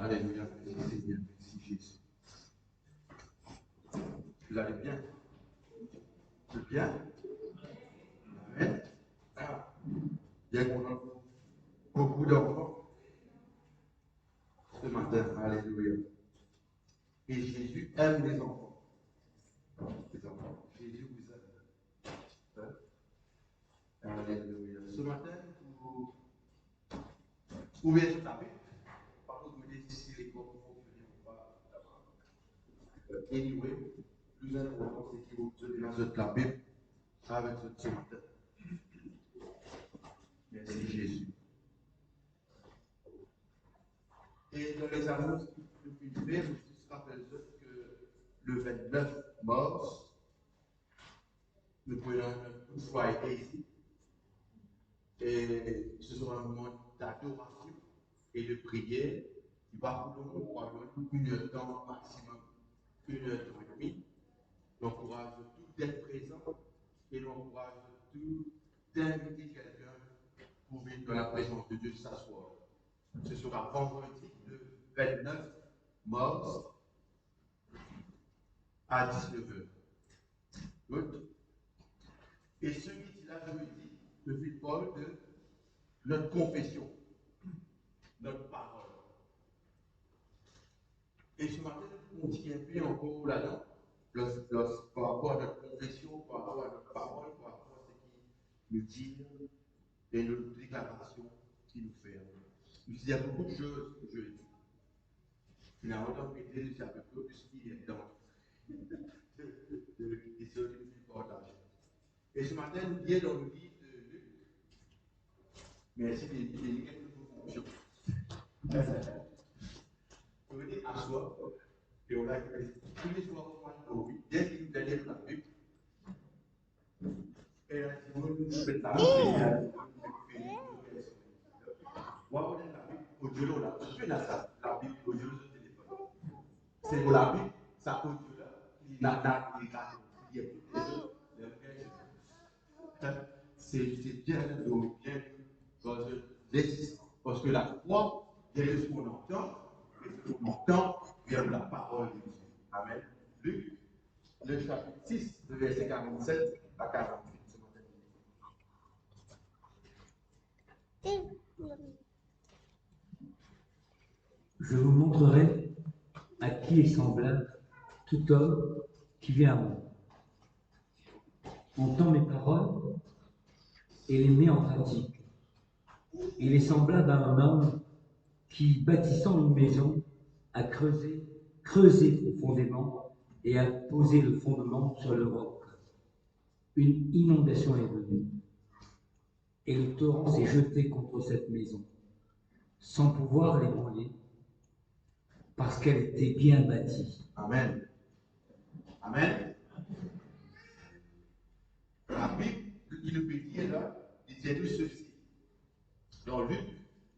Alléluia. Merci Seigneur. Merci Jésus. Vous allez bien? C'est bien? Amen. Ah. Bien qu'on a beaucoup d'enfants ce matin. Alléluia. Et Jésus aime les enfants. Les enfants. Jésus vous aime. Alléluia. Ce matin, vous pouvez être tapé. Par contre, vous dites si les corps fonctionnent ou pas. Anyway, le plus important, c'est que vous tenez dans la Bible avec ce matin. Merci Jésus. Et dans les annonces de Philippe, je vous rappelle que le 29 mars, nous prenons un Good Friday ici. Et ce sera un moment d'adoration et de prière qui va probablement une heure de temps maximum, 1h30. J'encourage tout d'être présent et j'encourage tout d'inviter quelqu'un pour venir dans la présence de Dieu s'asseoir. Ce sera vendredi le 29 mars à 19h. Good. Et ce midi-là, je me dis, je suis Paul de notre confession, notre parole. Et ce matin, on tient bien encore là-dedans, par rapport à notre confession, par rapport à notre parole, par rapport à ce qu'il nous dit et nos déclarations qu'il nous fait. Il y a beaucoup de choses que je dis. Finalement, dans le métier, c'est un peu plus ce qui est dans les choses que nous partageons. Et ce matin, nous sommes dans le livre de Luc. Merci de dire quelques fonctions. Vous venez à soi, et on a tous les soirs au oui, dès que vous allez dans la Bible. Et là, si vous faites la Bible, moi, on est la Bible au Dieu là. Je fais la Bible au Dieu sur le téléphone. C'est pour la Bible, ça au Dieu là. Il n'a pas de grâce. Il y a toutes les autres. C'est bien parce que la foi vient de ce qu'on entend, et ce qu'on entend vient de la parole de Dieu. Amen. Luc, le chapitre 6, le verset 47 à 48. Je vous montrerai à qui est semblable tout homme qui vient à moi. Entend mes paroles et les met en pratique. Il est semblable à un homme qui, bâtissant une maison, a creusé profondément et a posé le fondement sur le roc. Une inondation est venue et le torrent s'est jeté contre cette maison, sans pouvoir l'ébranler, parce qu'elle était bien bâtie. Amen. Amen. La Bible, il nous dit là, il dit tout ceci. Dans Luc,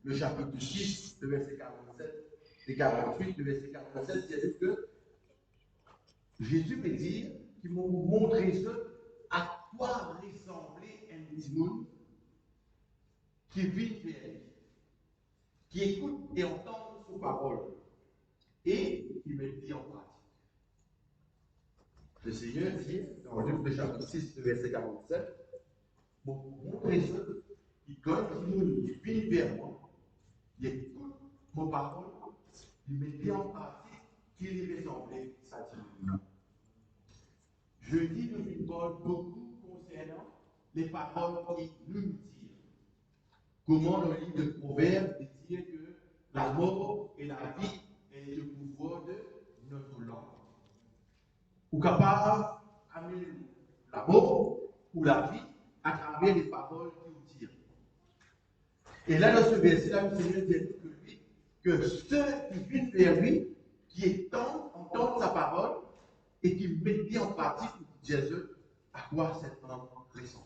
le chapitre 6, le verset 47 et 48, le verset 47, il dit que Jésus me dit qu'il m'a montré à quoi ressemblait un démon qui vit vers lui, qui écoute et entend ses paroles et qui met dit en pratique. Le Seigneur dit dans Luc, le chapitre 6, le verset 47, m'a montré qui quand il vit vers moi, il écoute mon parole, il met bien en pratique qu'il lui ressemblait sa divinité. Je dis de une parole beaucoup concernant les paroles qui nous disent. Comment dans le livre de Proverbes dit que la mort et la vie est le pouvoir de notre langue. Ou capable d'amener la mort ou la vie à travers les paroles qui nous disent. Et là, dans ce verset-là, le Seigneur dit que ceux qui viennent vers lui, qui entendent sa parole et qui mettent en pratique Jésus, à quoi cet homme ressemble.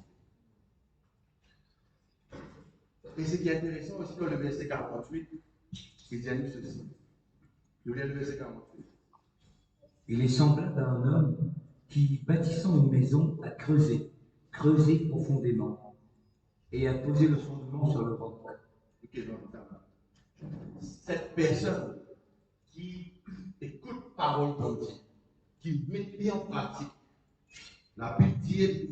Et ce qui est intéressant aussi dans le verset 48, il dit ceci. Nous lisons le verset 48. Il est semblable à un homme qui, bâtissant une maison, a creusé profondément et a posé le fondement sur le roc. Cette personne qui écoute parole de Dieu, qui met bien en pratique. La Bible dit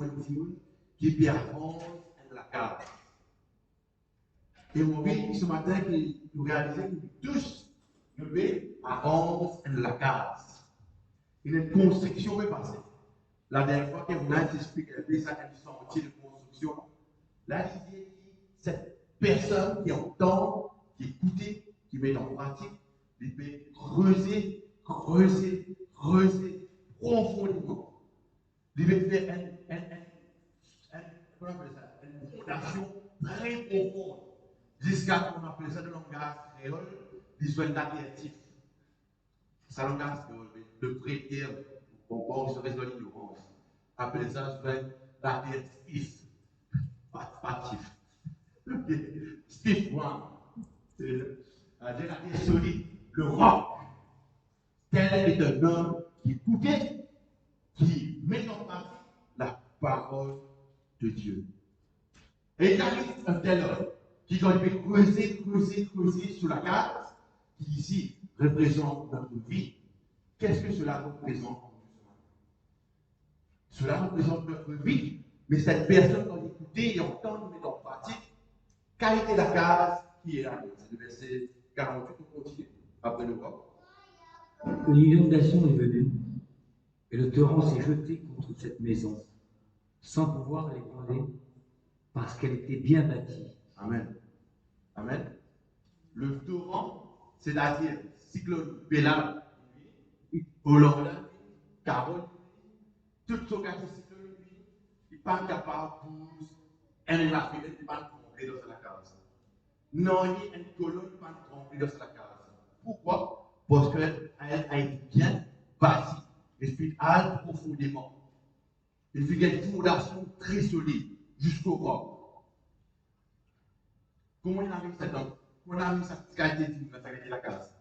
qui peut avancer la case. Et on vit ce matin que nous réalisons que tous nous avance la case. Il y a une construction qui est passée. La dernière fois qu'on a expliqué ça, une chantier de construction, là, il dit cette personne qui entend, qui écoute, qui met en pratique, il peut creuser profondément. Il peut faire une fondation très profonde, jusqu'à ce qu'on appelle ça le langage créole, visuel adjectif. Ça langage de précaire, on se résout l'ignorance. Appelez ça l'adjectif. Patif. Steve One. C'est solide. Le roc. Tel est un homme qui écoutait, qui met en pratique la parole de Dieu. Et il arrive un tel homme qui doit creuser sur la carte, qui ici représente notre vie. Qu'est-ce que cela représente? Cela représente notre vie. Mais cette personne doit écouter et entendre, mettre en pratique. Quelle était la case qui est là? C'est le verset 48, on continue. Après le vote. Une inondation est venue, et le torrent s'est jeté contre cette maison, sans pouvoir l'ébranler, parce qu'elle était bien bâtie. Amen. Amen. Le torrent, c'est-à-dire cyclone Bélam, Hollande, Carole, toute son quartier cyclone, il n'est pas capable de elle n'a pas tromper dans la case. Non, il y a une colonne pas tromper dans la case. Pourquoi? Parce qu'elle a été bien bâtie. Elle fait halte profondément. Elle fait une fondation très solide jusqu'au corps. Comment il arrive cet homme? Comment il arrive cette qualité de la case?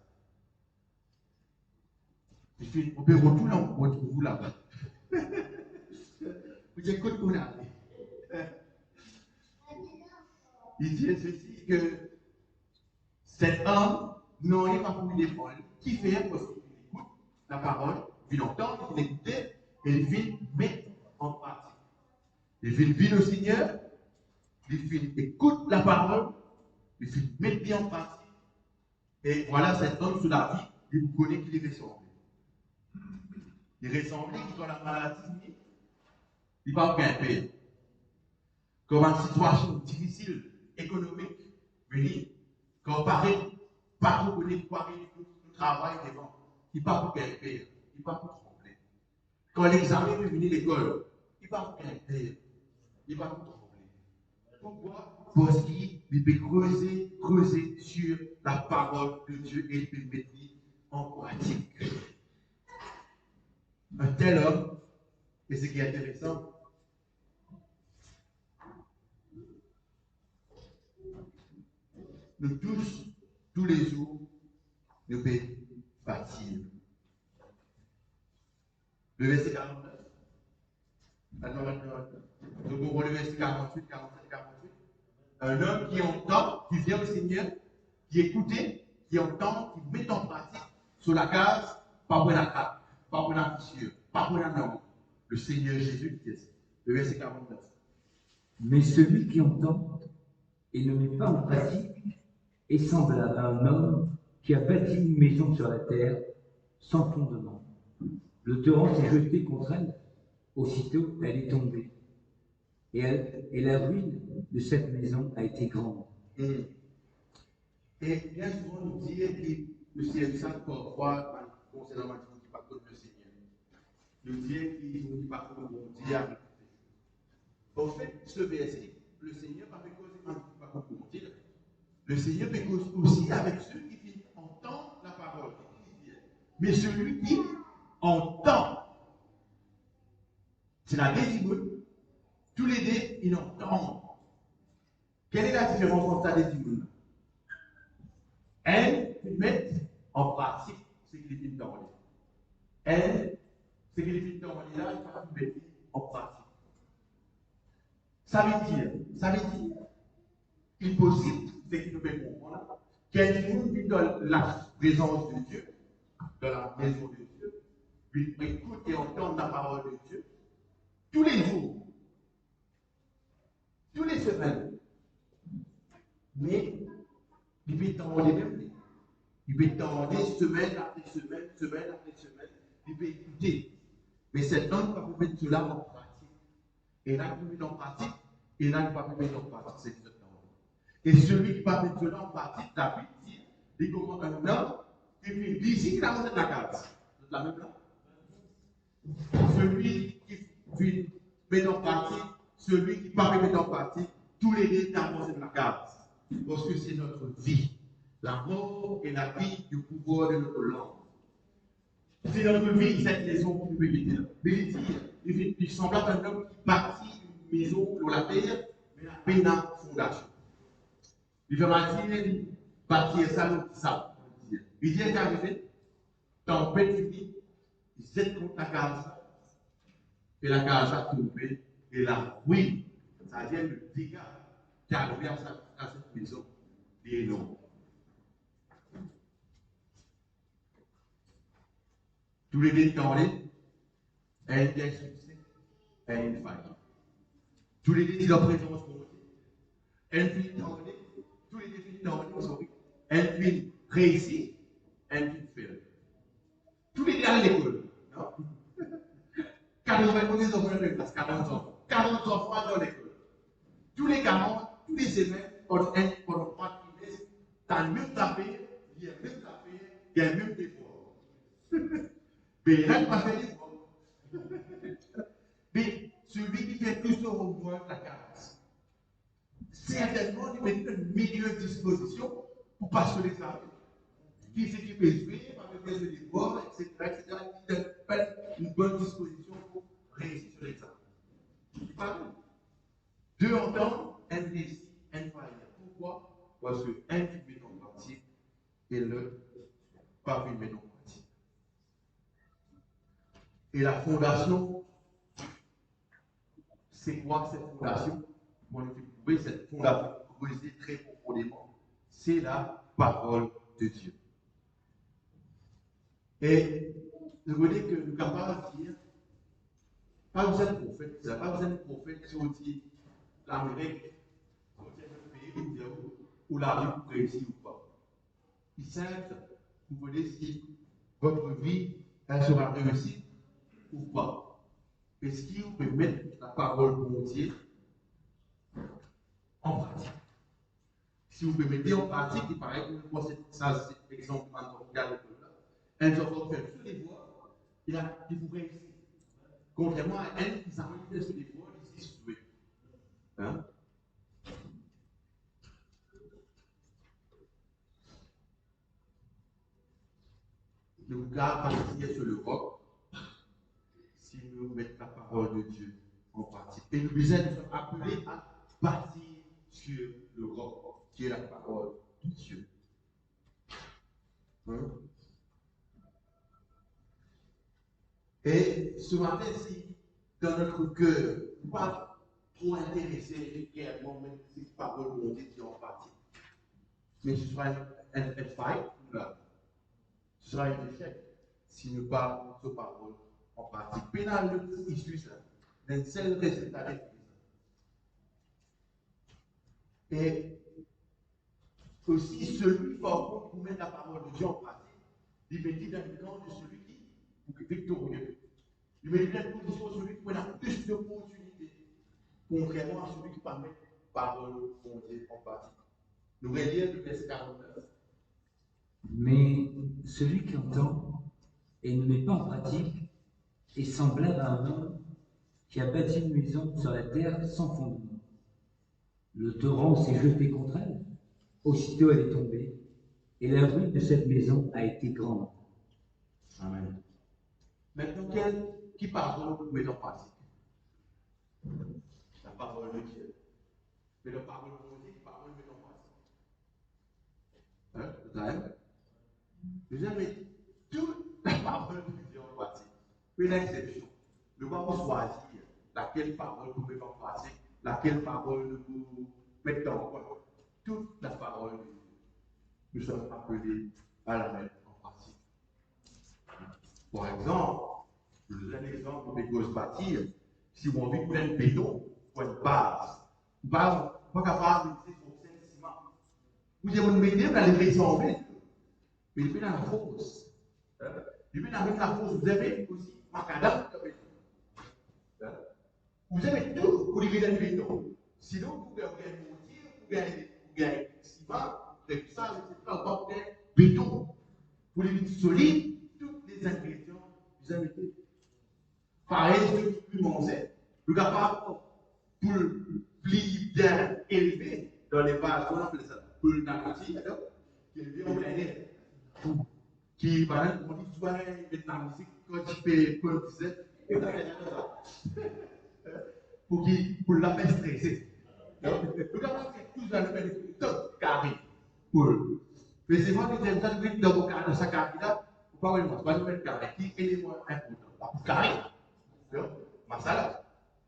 On peut retourner en vous là-bas. Vous écoutez qu'on a. Il dit ceci que cet homme n'aurait pas voulu défendre. Qui fait parce qu'il écoute la parole, il entend, il écoute et il met en pratique. Il vit au Seigneur, il écoute la parole, il met bien en pratique. Et voilà cet homme sous la vie, il vous connaît qu'il est ressemblé. Il ressemble qu'il dans la maladie, il va grimper. Comme une situation difficile, économique, venir, quand on paraît, pas pour connaître le travail devant, il pas pour grimper, il pas pour trembler. Quand l'examen veut venir à l'école, il pas pour grimper, il pas pour trembler. Pourquoi? Parce qu'il peut creuser sur la parole de Dieu et il peut mettre en pratique. Un tel homme, et ce qui est intéressant, nous tous les jours, nous pouvons bâtir. Le verset 49. Nous pouvons le verset 48, 47, 48. Un homme qui entend, qui vient au Seigneur, qui écoute, qui entend, qui met en pratique sur la case, pas pour la trappe, pas pour la fissure, pas pour la norme. Le Seigneur Jésus qui est. Le verset 49. Mais celui qui entend et ne met pas en pratique est semblable à un homme qui a bâti une maison sur la terre sans fondement. Le torrent s'est jeté contre elle, aussitôt elle est tombée. Et la ruine de cette maison a été grande. Et bien souvent, nous disons que le Seigneur, ça, parfois, concernant ma vie, pas contre le Seigneur. Nous disons qu'il ne dit pas contre bon Dieu. En fait, ce verset, le Seigneur va faire cause pas contre bon Dieu. Le Seigneur fait cause aussi avec ceux qui entendent la parole. Mais celui qui entend, c'est la désigne. Tous les deux, ils entendent. Quelle est la différence entre ça et les désigne? Elle, ils mettent en pratique ce qu'ils viennent d'envoyer. Elle, ce qu'ils viennent d'envoyer là, ils mettent en pratique. Ça veut dire, il est possible, c'est qu'il nous fait comprendre, quelqu'un vit dans la présence de Dieu, dans la maison de Dieu, puis écoute et entendre la parole de Dieu tous les jours, tous les semaines. Mais il peut tendre même. Il peut tendre semaine après semaine, semaine après semaine. Il peut écouter. Mais cet homme va mettre cela en pratique. Et là, il peut mettre en pratique. Et là, il va mettre en pratique. C'est cet homme. Et celui qui va mettre cela en pratique, David dit, il commence un homme qui fait d'ici qu'il a monté de la case. C'est la même là. Celui qui met en pratique, celui qui va mettre en pratique, tous les deux avancent de la case. Parce que c'est notre vie. La mort et la vie du pouvoir de notre langue. C'est notre vie, cette maison qui peut dire. Mais il semble un homme qui bâtit une maison pour la terre, mais la paix n'a fondation. Il va bâtir, ça, ça. Il dit, arrivé, tempête finie, il s'est contre la case, et la case a tombé, et la ruine, ça vient le dégât qui est arrivé à cette maison, il est énorme. Tous les détendés, elle est succès, elle est faille. Tous les détendés, la présence pour elle finit tendée, tous les défis tendés, elle finit réussi, elle finit faire. Tous les détendés à l'école, non? 40 enfants dans la classe, 40 enfants. 40 enfants dans l'école. Tous les 40, tous les semaines, pendant 3 trimestres, tu as le même tapé, il y a le même tapé, il y a le même effort. Mais là, tu vas faire l'effort. Mais celui qui fait plus au moins la case, certainement, il met une meilleure disposition pour passer l'examen. Qui c'est qui peut jouer, pas besoin de l'effort, etc., etc., qui donne une bonne disposition pour réussir sur l'examen. C'est pas bon. Deux en temps, un décide, un faillant. Pourquoi? Parce que un qui met en pratique et le pas vu met en pratique. Et la fondation, c'est quoi cette fondation? Moi, je vais trouver cette fondation creusée très profondément. C'est la parole de Dieu. Et je voulais que nous capables de dire, pas besoin de prophète, pas besoin de prophète qui ont dit l'Amérique, pays où la vie pour réussir ou pas. Il simple, vous voulez si votre vie elle sera réussie ou pas. Est-ce qu'il vous peut mettre la parole de Dieu en pratique? Si vous pouvez mettre en pratique, il paraît que moi, ça, c'est l'exemple que je regarde un enfant fait tous les voies, il vous réussit. Contrairement à elle qui s'arrête sur les voies, ils disent oui. Hein? Le gars partir sur le roc si nous mettons la parole de Dieu en pratique. Et nous sommes appelés à partir sur le roc, qui est la parole de Dieu. Hein? Et ce matin, si dans notre cœur, nous ne pas trop intéressés réellement même cette parole de Dieu qui est en pratique, mais ce sera un fight, ce sera un échec si nous pas cette parole en pratique. Pénal, le issue, c'est un seul résultat des et aussi celui par contre pour mettre la parole de Dieu en pratique, il met dans le camp de celui qui est victorieux. Il met dans la position de celui qui a plus d'opportunités, contrairement à celui qui permet la parole de Dieu en pratique. Nous relire le verset 49. Mais celui qui entend et ne met pas en pratique est semblable à un homme qui a bâti une maison sur la terre sans fondement. Le torrent s'est jeté contre elle, aussitôt elle est tombée, et la ruine de cette maison a été grande. Amen. Maintenant, qui parle pour mettre en pratique? La parole de Dieu. Mais la parole de Dieu, qui parle mettre en pratique. Hein? Vous avez? Vous avez toute la parole de Dieu en pratique. Une exception. Nous allons choisir laquelle parole pour mettre en pratique, laquelle parole pour mettre en pratique. Toute la parole de Dieu. Nous sommes appelés à la mettre en pratique. Par exemple, je vous donne un exemple de cause bâtir. Si vous avez plein de béton pour une base, vous pas capable de mettre sur 5 ciment. Vous avez une méthode, vous allez ressembler. Mais depuis dans la fosse, depuis dans la fosse, vous avez aussi macadam de béton. Vous avez tout pour livrer le béton. Sinon, vous gagnez un mortier, vous gagnez ciment, tout ça, etc. Vous pas béton. Pour les solides, tous les ingrédients, vous avez été. Pareil, ceux qui plus manger, le capable pour le pli bien élevé dans les bases, on appelle ça, pour le narcotique, qui est élevé en plein air. Qui, par exemple, on dit souvent, la musique, quand tu fais politisé, pour la faire stresser. Le capable, c'est tout dans le fait de tout carré. Mais c'est moi qui t'aime ça, dans sa carrière, pas vraiment, c'est pas le fait carré, qui est l'élément important. Carré, masala.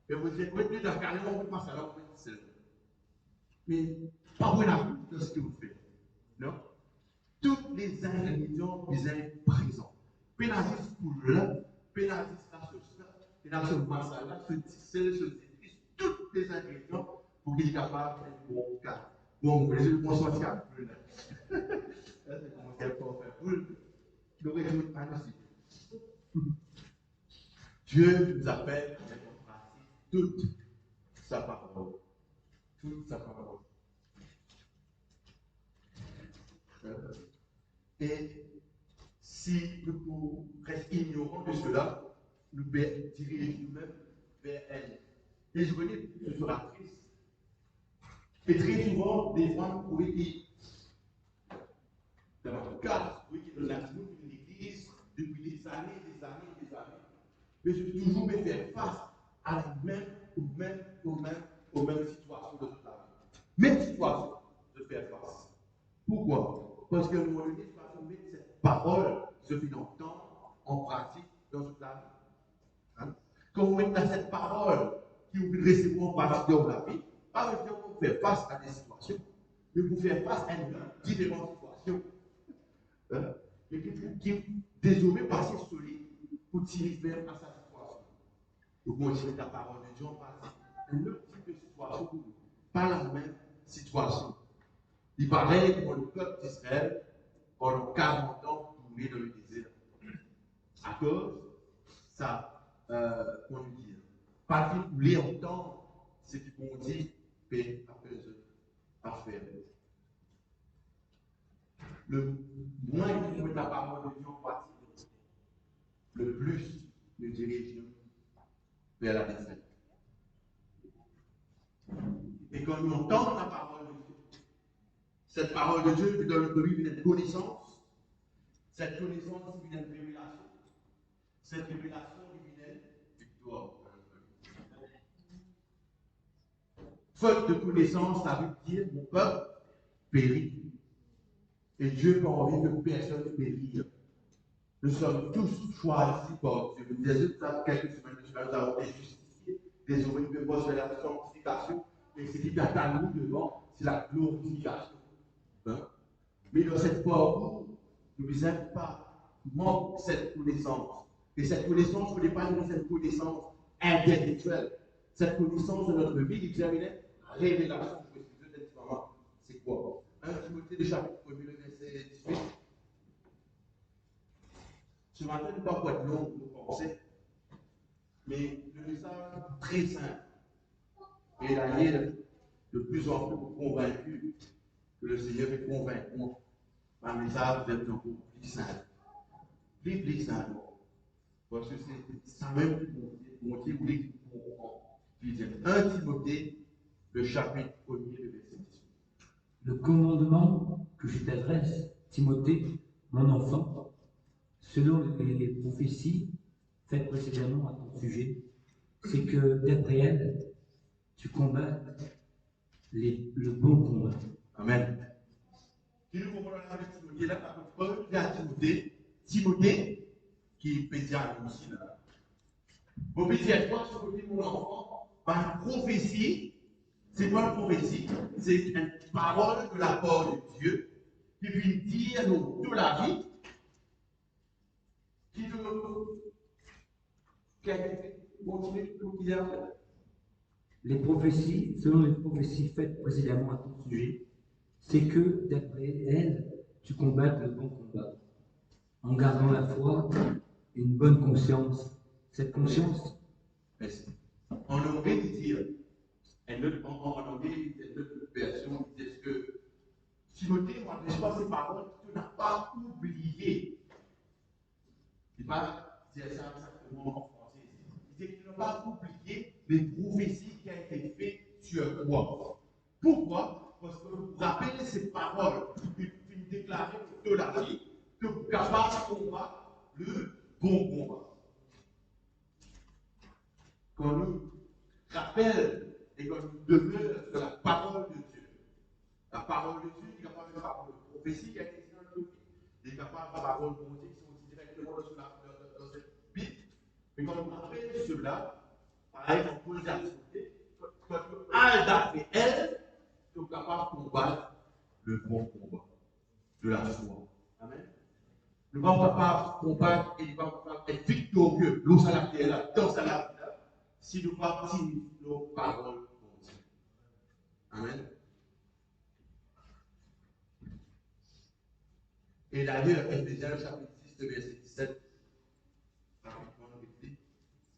Et vous êtes retenu dans le carré, on fait masala, on fait seul. Mais pas vraiment dans ce que vous faites. Non? Tous les ingrédients, ils sont présents. Pénalise pour là, pénalise la sauce, pénalise le masala, ce sel, ce épice, tous les ingrédients pour qu'il soit capable de faire un bon cas. Bon, vous voulez consentir à plus là. C'est comment qu'elle peut faire pour le résoudre à nos. Dieu nous appelle à mettre en pratique toute sa parole. Toute sa parole. Et si nous restons ignorants de cela, nous dirigeons nous-mêmes vers elle. Et je connais que ce sera triste. Et très souvent, des fois, vous pouvez dire, dans notre cas, vous pouvez dire, nous avons l'église depuis des années, des années, des années. Mais je vais toujours me faire face à la même, aux mêmes situations de toute la vie. Même situation de faire face. Pourquoi? Parce que nous, on est mettre cette parole se fait entendre en pratique dans toute la vie. Hein? Quand vous mettez cette parole qui vous recevoir en pratique dans la vie, pas seulement pour faire face à des situations, mais pour faire face à une différentes situations. Hein? Et qui désormais passer solide pour tirer vers à sa situation. Donc, moi, je la parole de Dieu en pratique. Un autre type de situation, pas la même situation. Il paraît pour le peuple d'Israël pendant 40 ans tourné dans le désert. À cause, ça, on lui dit, pas qu'il voulait entendre ce qu'ils vont dire, mais à faire. Le moins qu'il faut la parole de Dieu en pratique, le plus nous dirigeons vers la défaite. Et quand nous entendons la parole de Dieu, cette parole de Dieu nous donne une connaissance, cette connaissance lui donne une révélation, cette révélation lui donne victoire. Faute de connaissance, ça veut dire mon peuple périt. Et Dieu n'a pas envie que personne périsse. Nous sommes tous choisis par Dieu. Vous disais quelques semaines de cela, nous avons été justifiés. Désormais, nous devons faire la sanctification. Et ce qui est à nous devant, c'est la glorification. Hein? Mais dans cette parcours, nous ne sommes pas manquer cette connaissance. Et cette connaissance, ce n'est pas cette connaissance intellectuelle. Cette connaissance de notre vie, il y a révélation de Dieu. C'est quoi? 1 Timothée, le chapitre 1, le verset 18. Ce matin, nous ne pas être long pour penser, mais le message très simple. Et là, il est de plus en plus convaincu que le Seigneur est convaincant. Un message d'être encore plus simple. Plus simple. Parce que c'est ça même mon Dieu voulait qu'il dise. 1 Timothée, le chapitre 1er, le verset 18. Le commandement que je t'adresse, Timothée, mon enfant, selon les prophéties faites précédemment à ton sujet, c'est que d'après elles, tu combats le bon combat. Amen. Qui nous comprend avec Timothée là, Paul dit à Timothée, Timothée, qui est pédiatre aussi là. Vous pouvez dire quoi, Timothée, mon enfant, par prophétie, c'est quoi une prophétie? C'est une parole de la part de Dieu qui vient dire nous toute la vie Qui veut continuer tout qu'il y a fait? Les prophéties, selon les prophéties faites précédemment à ton sujet, c'est que, d'après elles, tu combattes le bon combat, en gardant la foi et une bonne conscience. Cette conscience, Merci. En anglais, il dit, en anglais, une autre version, il dit que Timothée, moi, je pas ces paroles, tu n'as pas oublié. Il ne va pas dire ça exactement en français. Il dit que tu n'as pas oublié les prophéties qui ont été faites sur toi. Pourquoi? Parce que vous rappelez ces paroles qui déclarent de la vie, que vous êtes capable de combattre le bon combat. Quand nous rappelle et quand nous demeure sur la parole de Dieu. La parole de Dieu est capable de faire une prophétie qui a été dans le il est capable de faire la parole de Dieu qui sont directement dans cette Bible. Mais quand on rappelle cela, pareil, on pose la question, quand Al d'après elle, sont capables de combattre le bon combat de la foi. Amen. Nous ne sommes pas capables de combattre et nous ne sommes pas capables d'être victorieux dans sa vie là, dans sa vie là, si nous partisans nos paroles de Dieu. Amen. Et d'ailleurs, Éphésiens chapitre 6, verset 17, rapidement nous dit,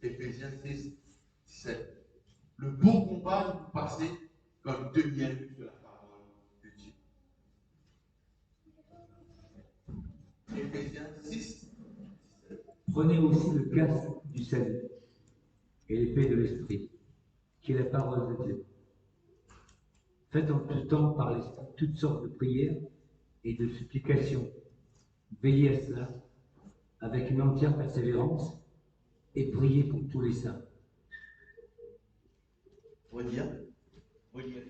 Éphésiens 6, 17. Le bon combat que vous passez comme deuxième de la parole de Dieu. Éphésiens 6, 17. prenez aussi le casque du salut et l'épée de l'esprit, qui est la parole de Dieu. Faites en tout temps par l'esprit toutes sortes de prières et de supplications. Veillez à cela avec une entière persévérance et priez pour tous les saints. Redire. Redire.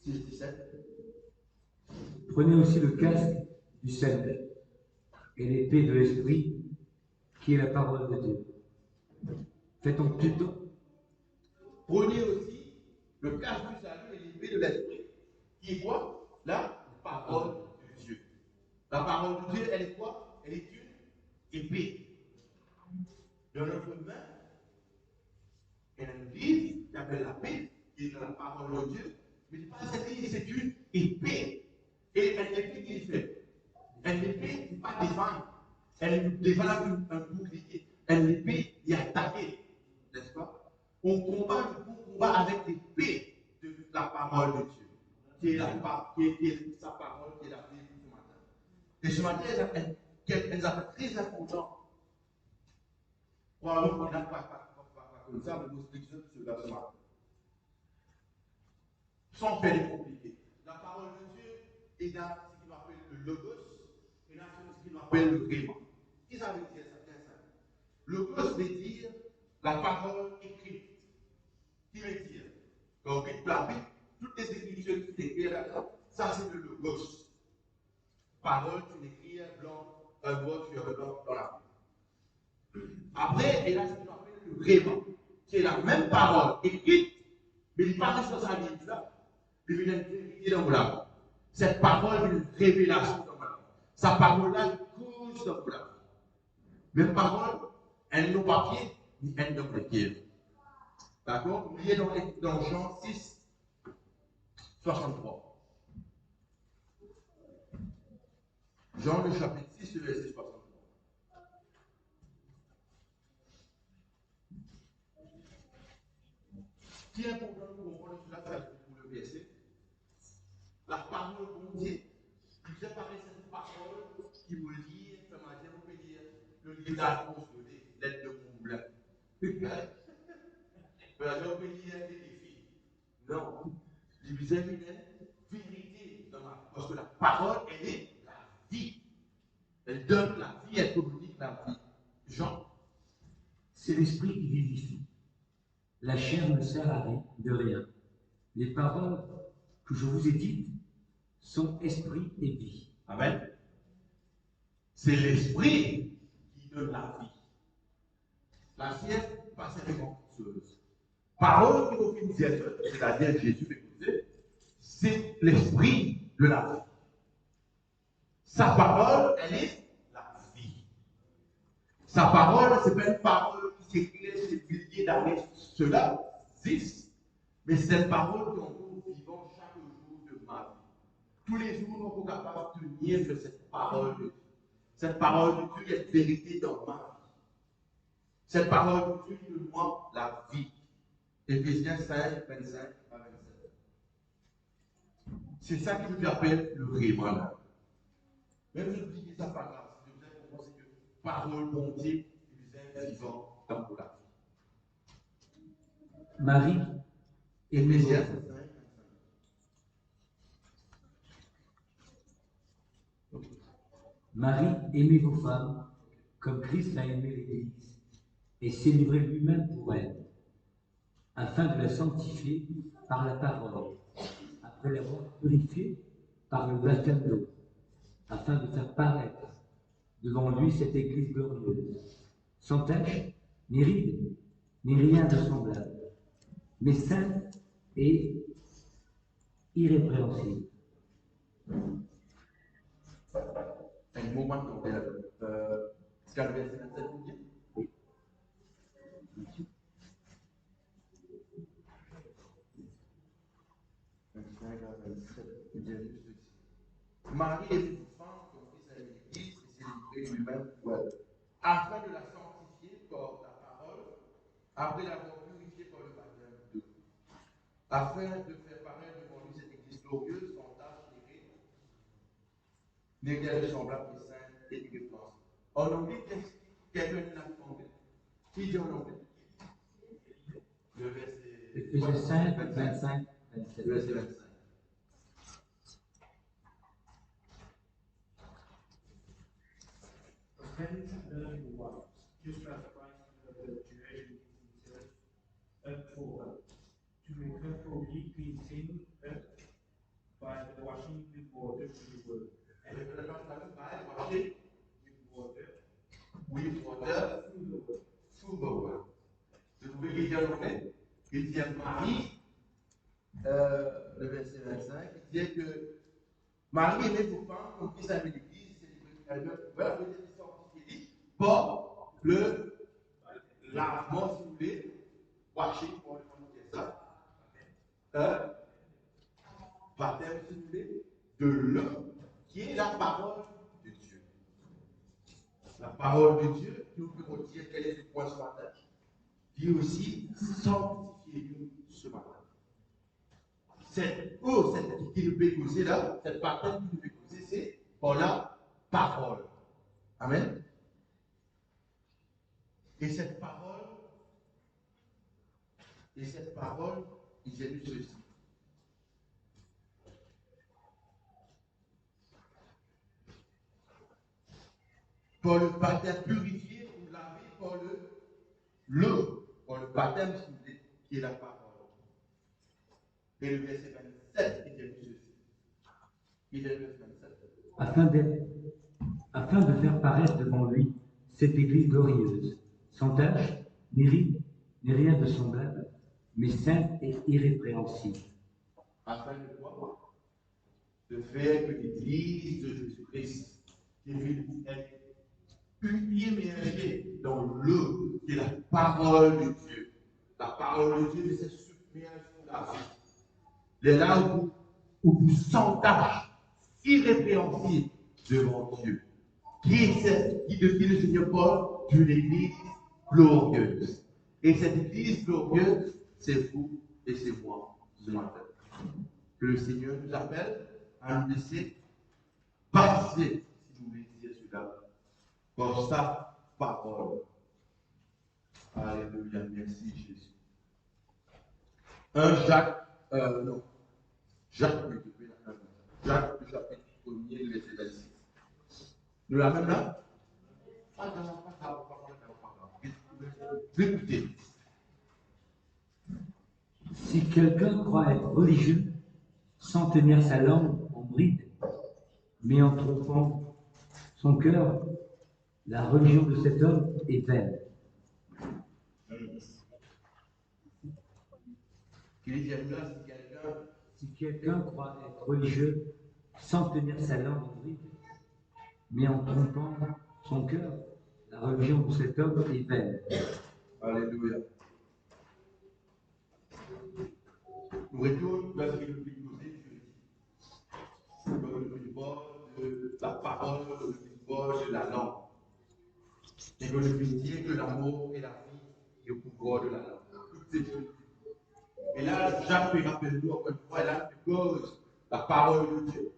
6, 17. Prenez aussi le casque du salut et l'épée de l'esprit, qui est la parole de Dieu. Faites en tout temps. Prenez aussi le casque du salut et l'épée de l'esprit, qui est quoi? La parole de Dieu. La parole de Dieu, elle est quoi? Elle est une épée. Dans notre main, elle a un livre qui appelle la Bible, qui est la parole de Dieu. Mais pas cette livre, c'est une épée. Et une épée qui est faite. Une épée, n'est pas défendre. Elle défend un bouclier. Une épée, il est attaqué. N'est-ce pas? On combat le bon combat avec l'épée de la parole de Dieu. Qui est, qui est sa parole, qui est la Bible ce matin. Et ce matin, elle nous a fait très important. Probablement qu'on n'a pas comme ça, mais nous expliquons cela ce matin. Sans faire les compliqués. La parole de Dieu est dans ce qu'il appelle le logos et dans ce qu'il appelle le gréement. Qu'est-ce que ça veut dire ça? Logos veut dire la parole écrite. Qui veut dire? Quand on lit la Bible, toutes les écritures qui sont écrites là-dedans, ça c'est le logos. Parole, tu l'écris blanc, un mot sur un blanc dans la Bible. Après, il y a ce qu'on appelle le gréement. C'est la même parole écrite, mais il n'est pas responsable de ça. Il vient une vérité dans mon âme. Cette parole est une révélation dans mon âme. Sa parole-là, une cause dans mon âme. Même parole, elle n'est pas papier, ni elle dans le cœur. D'accord? Vous lisez dans Jean 6, 63. Jean le chapitre 6, le verset 63. Ce qui est important de comprendre cela, c'est pour le verset. La parole de Dieu, il préparait cette parole qui me lit, ça m'a dit, on peut dire, le livre d'annonce, l'aide de mon blanc. On peut dire des défis. Non. Il vous a mis une vérité dans la parce que la parole, elle est la vie. Elle donne la vie, elle communique la vie. Jean. C'est l'esprit qui vivifie. La chair ne sert à rien, de rien. Les paroles que je vous ai dites sont esprit et vie. Amen. C'est l'esprit qui donne la vie. La chair, pas simplement chose. Parole qui nous fait dire, c'est-à-dire Jésus fait dire, c'est l'esprit de la vie. Sa parole, elle est la vie. Sa parole, ce n'est pas une parole qui s'écrit sur des milliers d'années, cela existe. Mais c'est une parole que nous vivons chaque jour de ma vie. Tous les jours, nous sommes capables de tenir de cette parole de Dieu. Cette parole de Dieu est vérité dans ma vie. Cette parole de Dieu qui nous montre la vie. Éphésiens 5, 25 à 27. C'est ça qui nous appelle le vraiment là. Même si vous dites ça par grâce, je vous ai compris que parole bon Dieu, nous est vivant dans la vie. Marie, Éphésiens 5, 25. Marie, aimez vos femmes, comme Christ a aimé l'Église, et s'est livré lui-même pour elle, afin de la sanctifier par la parole, après l'avoir purifiée par le baptême d'eau, afin de faire paraître devant lui cette Église glorieuse, sans tache, ni ride, ni rien de semblable, mais sainte et irrépréhensible. Un moment donc, est-ce qu'elle verset 27 vous dit? Oui. Marie est une femme comme Christ a aimé l'Église et s'est livré lui-même pour elle, afin de la sanctifier par la parole, après l'avoir purifiée par le baptême d'eau, afin de faire paraître devant lui cette Église glorieuse, sans tache ni rien de semblable et sainte et irréprochable. En anglais, quelqu'un dit en anglais? Qui dit en anglais? Le verset Éphésiens 5, 25, 27. Le verset 25. Hence, learn your wives, just as Christ loved the church and gave himself up for her, to make her completely clean up by the washing with water through the word. And Washing with water through the word. Vous pouvez lire en anglais? Il dit à Marie, le verset 25, il dit que Marie aimait vos femmes comme Christ aimait l'Église, c'est voilà, vous avez sanctifié par le lavement, si vous voulez, washing, pour dire ça, baptême, si vous voulez, de l'eau, qui est la parole de Dieu. La parole de Dieu, nous pouvons dire quel est le point ce matin. Dit aussi, sanctifiez-nous ce matin. Cette eau, cette qui nous fait causer là, cette baptême qui nous fait causer, c'est par la parole. Amen. Et cette parole, il dit nous ceci. Par le baptême purifié ou lavé par l'eau, par le baptême qui est la parole. Et le verset 27, il dit ceci. Il dit le verset 27. Afin de faire paraître devant lui cette Église glorieuse, sans tache, ni ride, ni rien de semblable, mais sainte et irrépréhensible. Afin de quoi? De faire que l'Église de Jésus-Christ, qui est immergée dans l'eau, qui est la parole de Dieu. La parole de Dieu, c'est submerge sous la vie. C'est là où vous sans tâche, irrépréhensible devant Dieu. Qui est depuis le Seigneur Paul d'une église glorieuse. Et cette église glorieuse, c'est vous et c'est moi ce matin. Que le Seigneur nous appelle à nous laisser passer, si vous voulez dire cela, par sa parole. Alléluia, merci Jésus. Jacques, le chapitre 1er, le verset 26. Nous la même là? Écoutez. Si quelqu'un croit être religieux, sans tenir sa langue en bride, mais en trompant son cœur, la religion de cet homme est vaine. Si quelqu'un croit être religieux, sans tenir sa langue en bride, mais en trompant son cœur, la religion de cet homme est vaine. Alléluia. Nous retournons vers ce que nous disons jeudi. Le pouvoir de la parole, le pouvoir de la langue. Et que je veux dire que l'amour et la vie et le pouvoir de la langue. Toutes ces choses. Et là, Jacques fait rappel nous encore une fois, là, que cause la parole de Dieu.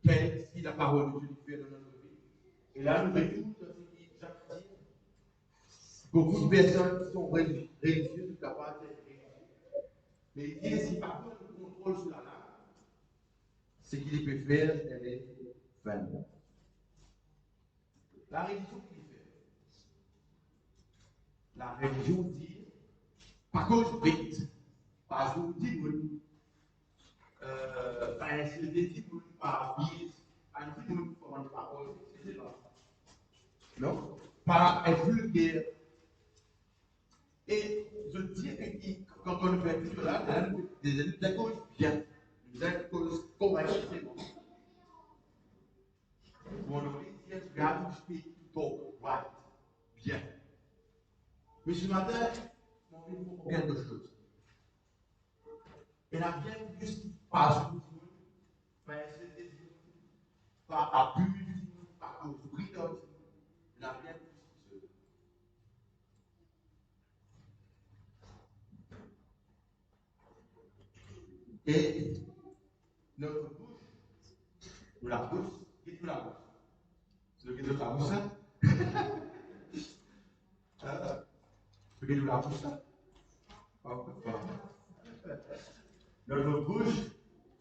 Qu'est-ce que la parole de Dieu fait dans notre vie? Et là, nous retournons dans ce que Jacques dit. Beaucoup de personnes qui sont religieuses sont capables d'être religieuses. Mais il dit, si par contre le contrôle sur la langue, ce qu'il peut faire, elle est vaine. La religion qu'il fait. La religion dit, par contre, vite. Parce que vous dites, par insulter, par vite, par dire, comment parole, etc. Non? Par être vulgaire. Et je dis que quand on fait tout cela, des causes bien, des causes correctement. On aurait dit, God speak to talk right. Bien. Mais ce matin, on veut pour quelque chose. Et la bien plus par souci, par insulter, par abus, par freedom, la bien plus que cela. Et notre bouche, nous la pousse, et nous la pousse. C'est le que nous la pousse. Ce que nous la pousse. Notre bouche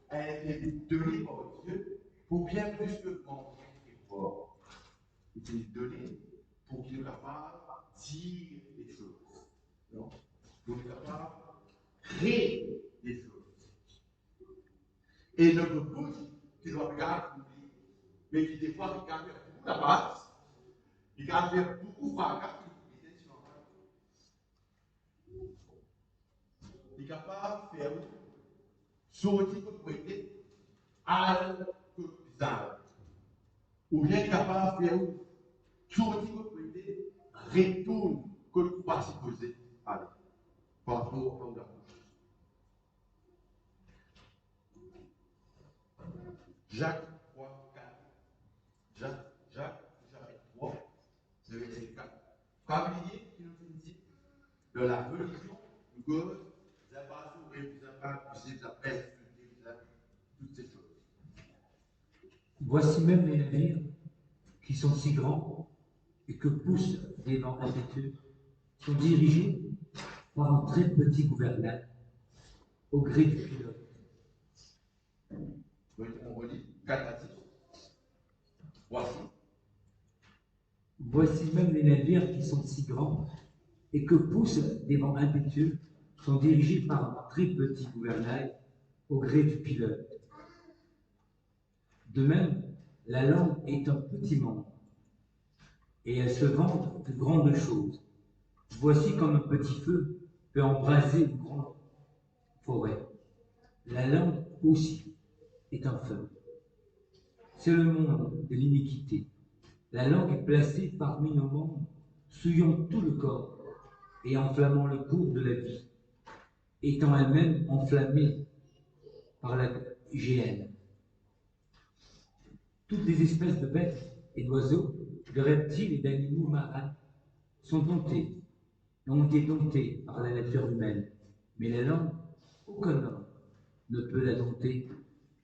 a été donnée par Dieu pour bien plus que manger et boire. Il est donné pour qu'il soit capable de dire des choses. Non? Pour qu'il soit capable de créer des choses. Et notre bouche, qui doit regarder pour lui, mais qui des fois regarde beaucoup la base, il regarde beaucoup fracas, il est capable de faire sortir de côté à l'hôpital. Ou bien capable de faire sortir de côté, retourne que le pas supposé aller. Par rapport à la bouche. Jacques 3, 4. Jacques, chapitre 3, le verset 4. Pas oublier qu'il nous dit de la religion, de cause, des impasses, des impasses, de la peste, toutes ces choses. Voici même les navires qui sont si grands et que poussent des vents impétueux, sont dirigés par un très petit gouvernail au gré du pilote. On relit 4 à 6. Voici. Voici même les navires qui sont si grands et que poussent des vents impétueux, sont dirigés par un très petit gouvernail au gré du pilote. De même, la langue est un petit membre et elle se vante de grandes choses. Voici comme un petit feu peut embraser une grande forêt. La langue aussi est un feu. C'est le monde de l'iniquité. La langue est placée parmi nos membres, souillant tout le corps et enflammant le cours de la vie, étant elle-même enflammée par la géhenne. Toutes les espèces de bêtes et d'oiseaux, de reptiles et d'animaux marins sont domptés, ont été domptés par la nature humaine. Mais la langue, aucun homme ne peut la dompter.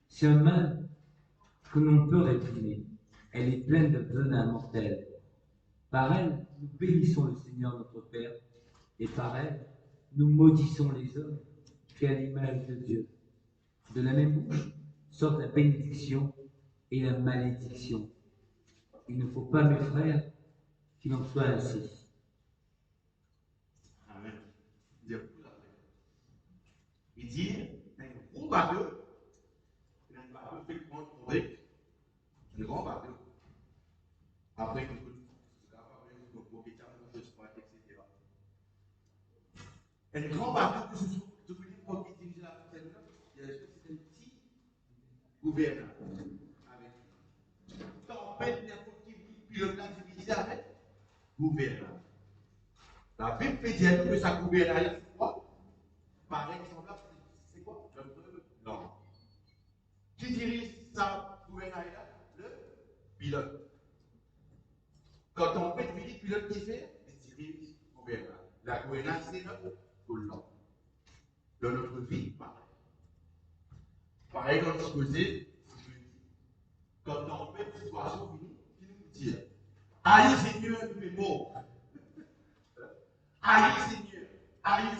C'est un mal que l'on peut réprimer. Elle est pleine de venin mortel. Par elle, nous bénissons le Seigneur notre Père, et par elle, nous maudissons les hommes faits à l'image de Dieu. De la même bouche sortent la bénédiction et la malédiction. Il ne faut pas, mes frères, qu'il en soit ainsi. Amen. Il dit, un gros bateau, un bateau fait contrôler, un grand bateau. Après, etc. Un grand bateau que je veux dire, quand il dirige la personne, il y a un petit gouverneur avec lui. Tempête, n'importe qui dit avec gouvernement. La Bible fait dire que sa gouvernement, c'est quoi? Par exemple, c'est quoi? Notre langue. Qui dirige sa gouvernement? Le pilote. Quand on fait le pilote qui fait, il dirige le gouvernement. La gouvernance, c'est notre langue. Dans notre vie, pareil. Pareil, quand je faisais, quand on fait une situation finie, qui nous dit aïe Seigneur, nous sommes morts. Aïe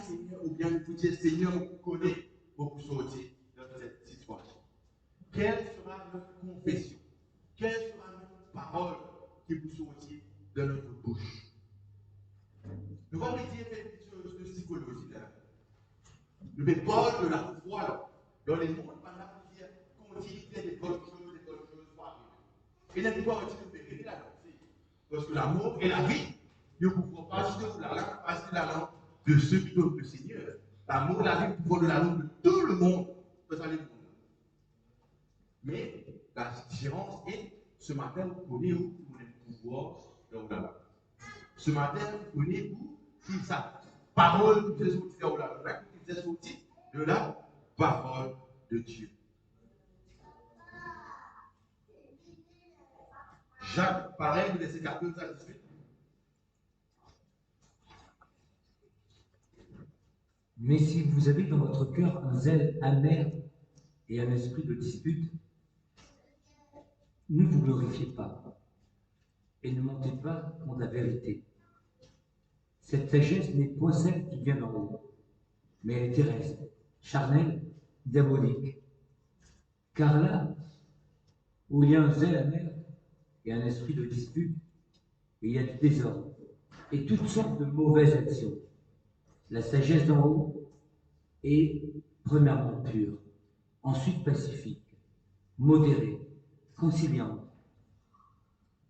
Seigneur, ou bien nous dire Seigneur, on connaît pour sortir de cette situation. Quelle sera notre confession? Quelle sera notre parole qui vous sortir de notre bouche? Nous allons dire quelque chose de psychologie là. Nous ne parlons de la foi là. Dans les mondes, on a dire continuité des bonnes choses vont arriver. Et n'est pas aussi de vérité là. Parce que l'amour et la vie ne pouvons pas passer de la langue de ceux qui donnent le Seigneur. L'amour et la vie pouvons de la langue de tout le monde. Mais la différence est, ce matin, vous connaissez où vous avez le pouvoir de la. Ce matin, vous connaissez où si sa parole qui vous est sortie de la parole de Dieu. Jacques, pareil, verset 14 à 18. Mais si vous avez dans votre cœur un zèle amer et un esprit de dispute, ne vous glorifiez pas et ne montez pas contre la vérité. Cette sagesse n'est point celle qui vient d'en haut, mais elle est terrestre, charnelle, diabolique. Car là où il y a un zèle amer et un esprit de dispute, il y a du désordre et toutes sortes de mauvaises actions. La sagesse d'en haut est premièrement pure, ensuite pacifique, modérée, conciliante,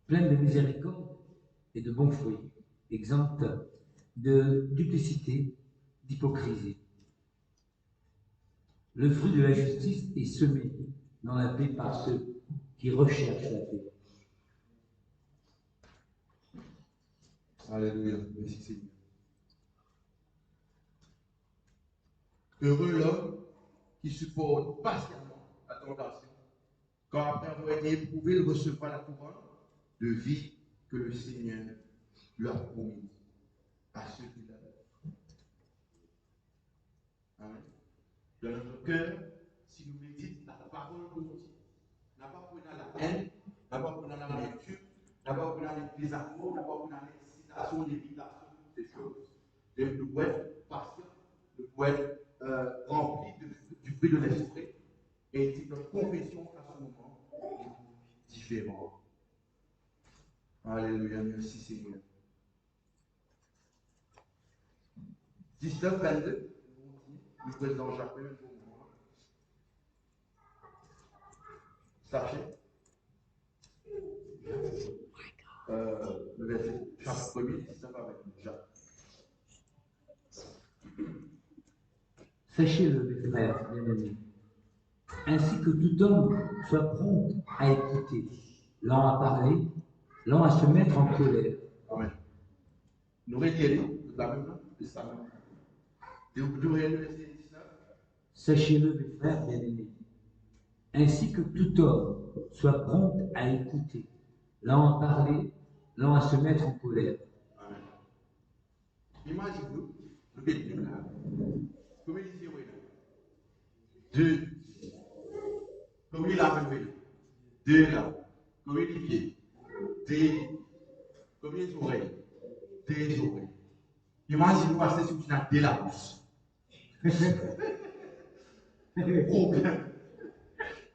pleine de miséricorde et de bons fruits, exempte de duplicité, d'hypocrisie. Le fruit de la justice est semé dans la paix par ceux qui recherchent la paix. Alléluia, merci Seigneur. Heureux l'homme qui supporte patiemment la tentation, quand après avoir été éprouvé, il recevra la couronne de vie que le Seigneur lui a promise à ceux qui l'aiment. Amen. Dans notre cœur, si nous méditons la parole de Dieu, n'a pas pris dans la haine, n'a pas pris dans la lecture, n'a pas pris dans les désamours, n'a pas pris dans l'excitation, l'évitation, toutes ces choses. Nous pouvons être patients, nous pouvons être remplis du fruit de l'esprit. Et c'est notre confession à ce moment est différente. Alléluia, merci Seigneur. 19-22, le président Jacques, sachez, le verset chapitre 1er, 19 avec Jacques. Sachez-le, mes frères bien-aimés, ainsi que tout homme soit prompt à écouter, lent à parler, lent à se mettre en colère. Amen. Nous réitérons la même testament. Nous réitérons le verset 19. Sachez-le, mes frères bien-aimés, ainsi que tout homme soit prompt à écouter, lent à parler, lent à se mettre en colère. Amen. Imaginez-vous, nous mettons là, comme il dit, oui, deux, comme il a fait, deux là, comme il dit, pied, deux, comme il oreilles, deux oreilles. Imaginez-vous passer sur une de la bouche. Problème.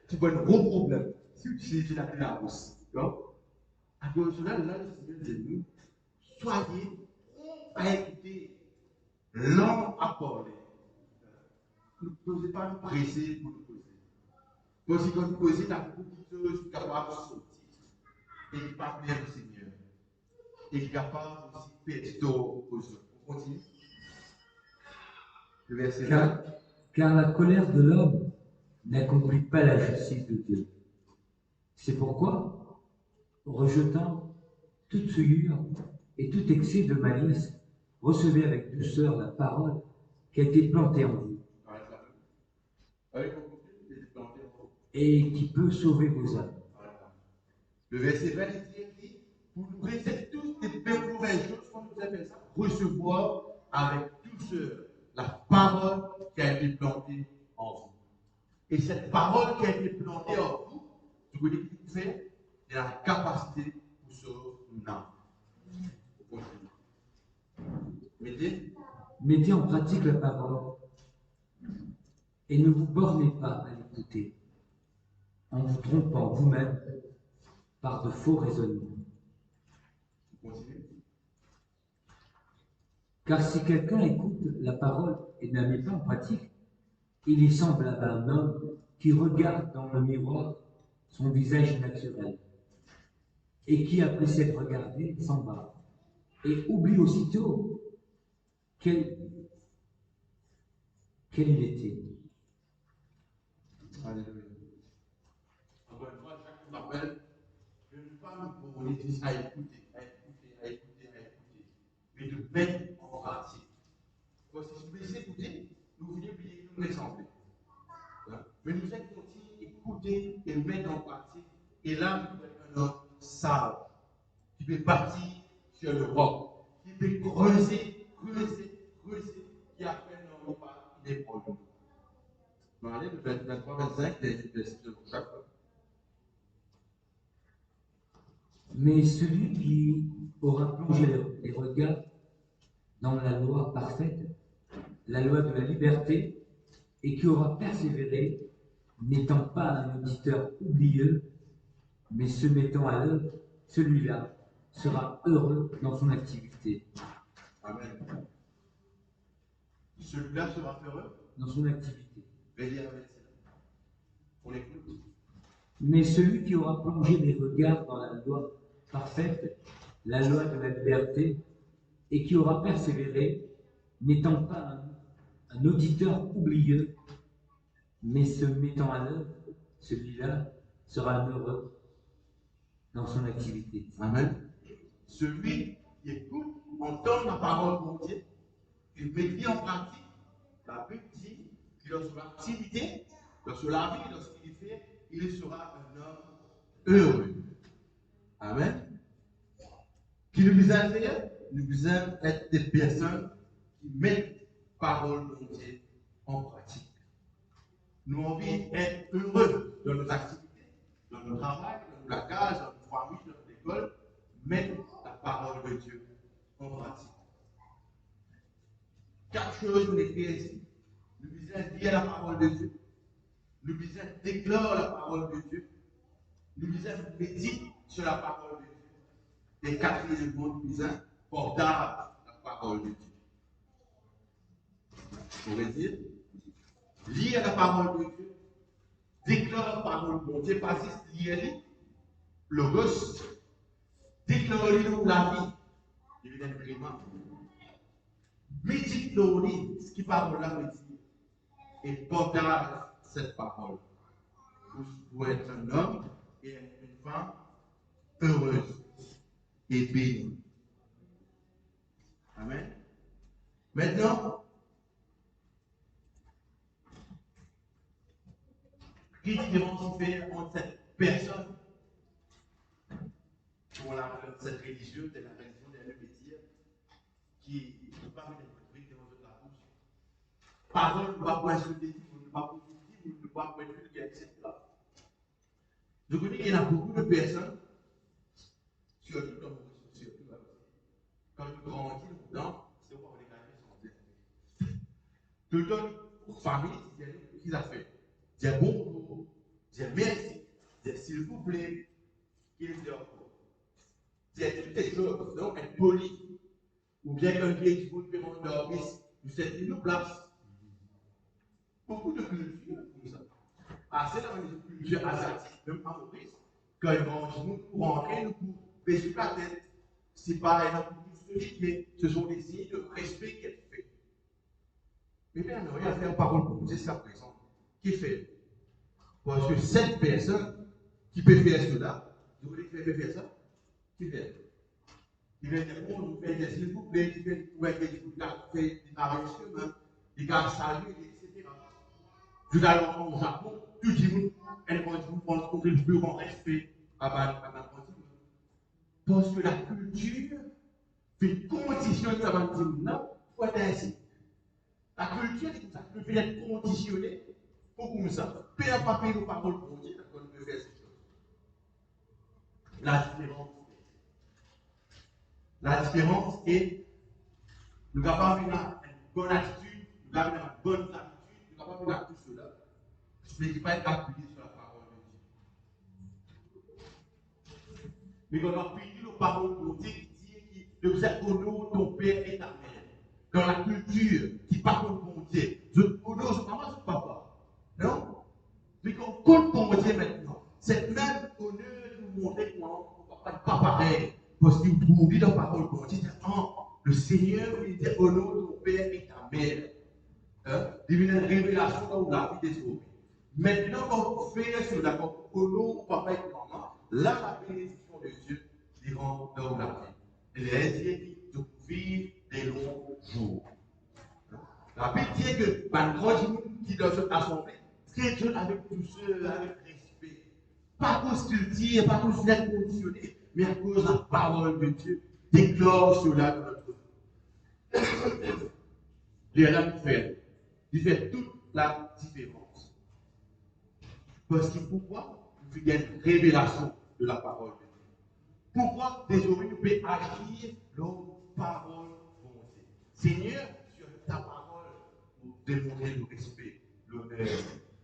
Tu vois un gros problème si tu n'as plus la bouche. À cause de là, le Seigneur dit, soyez à écouter, lent à parler. Ne posez pas nous presser pour nous poser. Parce que quand nous posez, il y a beaucoup de choses capables de sortir. Et qui parlent bien du Seigneur. Et qui est capable aussi de faire tort aux autres. On continue. Le verset 20. Car la colère de l'homme n'accomplit pas la justice de Dieu. C'est pourquoi, rejetant toute souillure et tout excès de malice, recevez avec douceur la parole qui a été plantée en vous et qui peut sauver vos âmes. Le verset 20 dit, pour nous réciter tous des belles nouvelles choses, qu'on nous appelle ça, recevoir avec douceur la parole qui a été plantée en vous. Et cette parole qui a été plantée en vous, je vous dis qu'il vous fait, il a la capacité pour sauver une âme. Mettez en pratique la parole et ne vous bornez pas à l'écouter en vous trompant vous-même par de faux raisonnements. Car si quelqu'un écoute la parole et ne la met pas en pratique, il est semblable à un homme qui regarde dans le miroir son visage naturel et qui, après s'être regardé, s'en va et oublie aussitôt quel il était. Alléluia. Encore une fois, chaque rappel, je ne veux pas nous proposer à écouter, mais de mettre en pratique. Parce que si vous laissez écouter, nous venons oublier nous l'exemple. Mais nous êtes continués à écouter et mettre en pratique. Et là, nous avons un homme sage qui peut partir sur le roc, qui peut creuser, qui a fait un repas, il est proche de nous. On va aller le 23-25, des versets de chaque fois. Mais celui qui aura plongé les regards dans la loi parfaite, la loi de la liberté, et qui aura persévéré, n'étant pas un auditeur oublieux, mais se mettant à l'œuvre, celui-là sera heureux dans son activité. Amen. Celui-là sera heureux dans son activité. On écoute. Mais celui qui aura plongé les regards dans la loi parfaite, la loi de la liberté, et qui aura persévéré, n'étant pas un auditeur oublieux, mais se mettant à l'œuvre, celui-là sera heureux dans son activité. Amen. Celui qui écoute, entend la parole de Dieu, et met en pratique, la Bible dit que dans son activité, dans son vie, dans ce qu'il fait, il sera un homme heureux. Amen. Qui nous besoin faire? Nous besoin être des personnes qui mettent la parole de Dieu en pratique. Nous avons envie d'être heureux dans nos activités, dans notre travail, dans notre placage, dans notre famille, dans notre école, mettre la parole de Dieu en pratique. Quatre choses nous écrivons ici. Nous besoin dire la parole de Dieu. Nous besoin déclarer la parole de Dieu. Nous besoin méditer sur la parole de Dieu. Et quatrièmement, nous besoin porter la parole de Dieu. On pourrait dire, lire la parole de Dieu, déclarer la parole de Dieu, pas juste lire le gosse, déclarer la vie, il y a un agrément. Médite le ce qui parle là, veut dire, et portage cette parole pour être un homme et une femme heureuse et bénie. Amen. Maintenant, quelle différence fait entre cette personne pour cette religieuse de la religion de l'Église qui ne peut pas mettre le bruit dans la bouche. Parole ne va pas insulter, ne va pas positive, ne va pas être vulgaire, etc. Je connais qu'il y a beaucoup de personnes, surtout dans nos réseaux sociaux, quand ils grandissent dedans, c'est pour les gagner sans dire. Tout le temps, pour famille, qu'est-ce qu'ils ont fait? Dire bonjour, dire merci, dire s'il vous plaît, qu'il est encore. Dire toutes ces choses, donc être poli. Ou bien qu'un vieil vous peut m'endormir, vous êtes une place. Beaucoup de cultures comme ça. Assez dans les cultures asiatiques, même en Maurice, quand ils mangent, nous rentrer, nous baisser la tête. C'est pareil dans toute société. Ce sont des signes de respect qu'elle fait. Mais bien, on n'a rien à faire parole pour vous, c'est ça présent. Qui fait? Parce que cette personne qui peut faire cela, vous voulez faire ça? Qui fait? Il vient des bons, il fait des s'il vous plaît, il fait des chemin, il a salué, etc. Tout à l'heure au Japon, tout le monde, elle pense qu'on est plus grand respect à ma continent. Parce que la culture fait condition de sa non, faut être ainsi. La culture, ça peut être conditionnée pour comme ça. Père pas payer nos paroles pour dire qu'on peut faire ces choses. La différence est, nous n'avons pas une bonne attitude, nous avons une bonne habitude, nous n'avons pas tout cela. Ce n'est pas être appuyé sur la parole de Dieu. Mais quand on appuie nos paroles de Dieu, qui dit que vous êtes au nom de ton Père et ta mère. Dans la culture qui parle pour Dieu, je honore maman, son papa. Non? Mais qu'on compte pour Dieu maintenant. C'est même honneur de nous montrer comment on ne va pas pareil. Parce qu'il trouve dans la parole pour Dieu, le Seigneur, il dit au nom de ton Père et ta mère. Il y a une révélation dans la vie des hommes. Maintenant, quand on fait cela, au nom de papa et maman, là, la bénédiction de Dieu, il rentre dans la vie. Et les dit de vivre des longs jours. La Bible dit que un grand monde qui dans cette assemblée, traite avec douceur, avec respect. Pas à cause qu'il dit, pas à cause qu'il est conditionné, mais à cause de la parole de Dieu déclare cela dans notre vie. Il fait toute la différence. Parce que pourquoi? Il y a une révélation de la parole de Dieu. Pourquoi désormais nous pouvons agir dans la parole de Dieu. Seigneur, sur ta parole, nous démontrer le respect, l'honneur.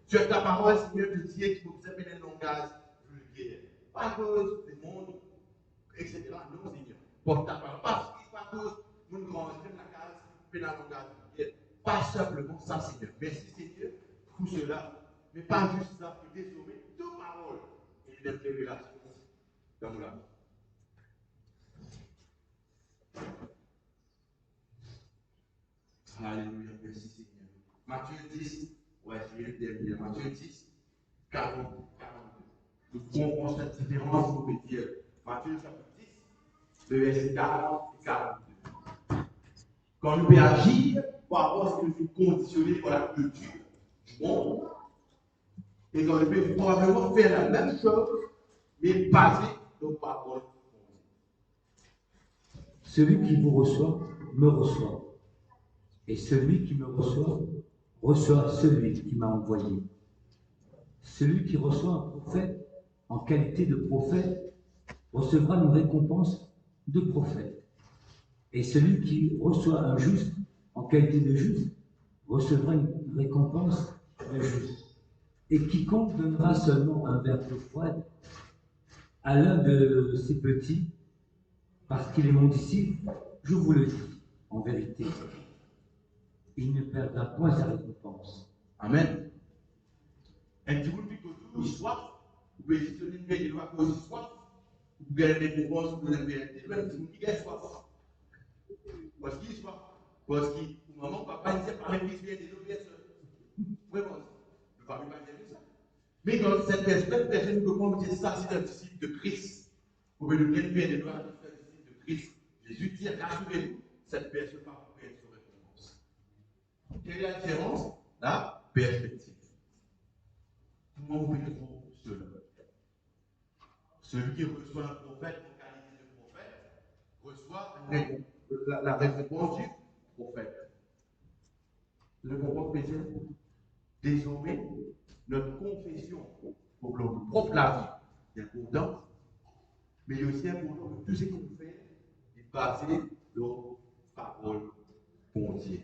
Sur ta parole, Seigneur, tu dis qu'il faut que un langage vulgaire. Pas à cause du monde, etc. Non, Seigneur. Pour ta parole. Pas à cause de mon grand la case, qui fait un langage vulgaire. Pas simplement ça, Seigneur. Merci, Seigneur, pour cela. Mais pas juste ça, que désormais, toute parole est une révélation dans nos âmes. Alléluia, merci Seigneur. Matthieu 10, ouais, je vais le terminer. Matthieu 10, 40, 42. Nous comprenons cette différence, vous pouvez dire. Matthieu chapitre 10, le verset 40 et 42. Quand nous pouvons agir par rapport à ce que nous sommes conditionnés par la culture du monde, et quand nous pouvons probablement faire la même chose, mais basée sur nos paroles. Celui qui vous reçoit, me reçoit. Et celui qui me reçoit, reçoit celui qui m'a envoyé. Celui qui reçoit un prophète en qualité de prophète recevra une récompense de prophète. Et celui qui reçoit un juste en qualité de juste recevra une récompense de juste. Et quiconque donnera seulement un verre d'eau froide à l'un de ces petits, parce qu'il est mon disciple, je vous le dis en vérité, il ne perdra point sa récompense. Amen. Et si vous dites que tout soif, vous pouvez juste donner une veille de loi à cause de soif, vous gagnez des récompenses, vous gagnez des récompenses, si vous dites qu'il y a soif. Parce qu'il est soif. Parce que maman, papa, il sait pas même qu'il y a des autres personnes. Vraiment, le papa va dire ça. Mais quand cette personne peut comprendre que ça, c'est un disciple de Christ. Vous pouvez devenir une veille de loi, c'est un disciple de Christ. Jésus dit, rassurez-vous, cette personne va vous faire sa récompense. Quelle est la différence? La perspective. Comment vous pouvez trouver cela? Celui qui reçoit un prophète en qualité de prophète reçoit la récompense du prophète. Le comprendre, Pétienne? Désormais, notre confession pour notre propre la vie est importante, mais il y a aussi important que tout ce qu'on fait est basé sur la parole pour Dieu.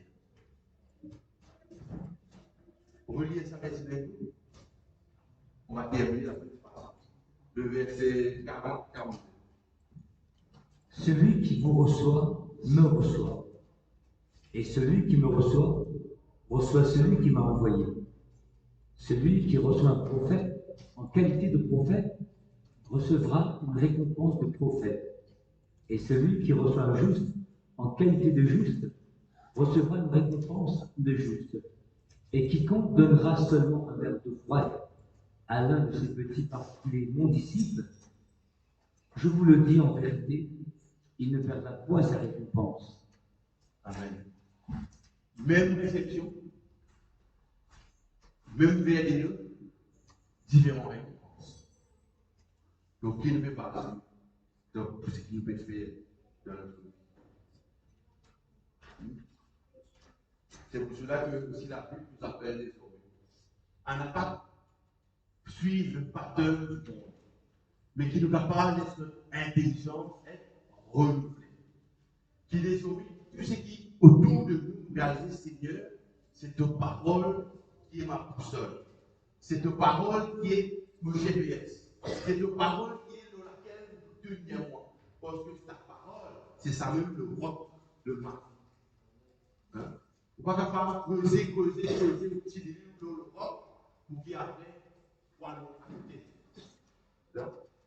Reliez ça avec nous. On va terminer la petite parole. Le verset 40-42. Celui qui vous reçoit, me reçoit. Et celui qui me reçoit, reçoit celui qui m'a envoyé. Celui qui reçoit un prophète en qualité de prophète recevra une récompense de prophète. Et celui qui reçoit un juste en qualité de juste recevra une récompense de juste. Et quiconque donnera seulement un verre d'eau froide à l'un de ces petits parce qu'il est mon disciple, je vous le dis en vérité, il ne perdra point sa récompense. Amen. Même réception, même verdict, différentes récompenses. Donc, qui ne fait pas ça? Donc, tout ce qui nous peut faire dans notre vie. C'est pour cela que aussi la Bible nous appelle les hommes. On n'a pas suivre le pattern du monde, mais qui nous capable de notre intelligence être renouvelée. Qui les oublie, tout ce qui autour de nous, réaliser, Seigneur, c'est ta parole qui est ma boussole. C'est ta parole qui est mon GPS. C'est ta parole qui est dans laquelle vous tenez moi. Parce que ta parole, c'est ça même le roc de ma vie. Hein? Vous ne pouvez pas creuser au petit début dans le roc pour qu'il après, voilà, ajouter.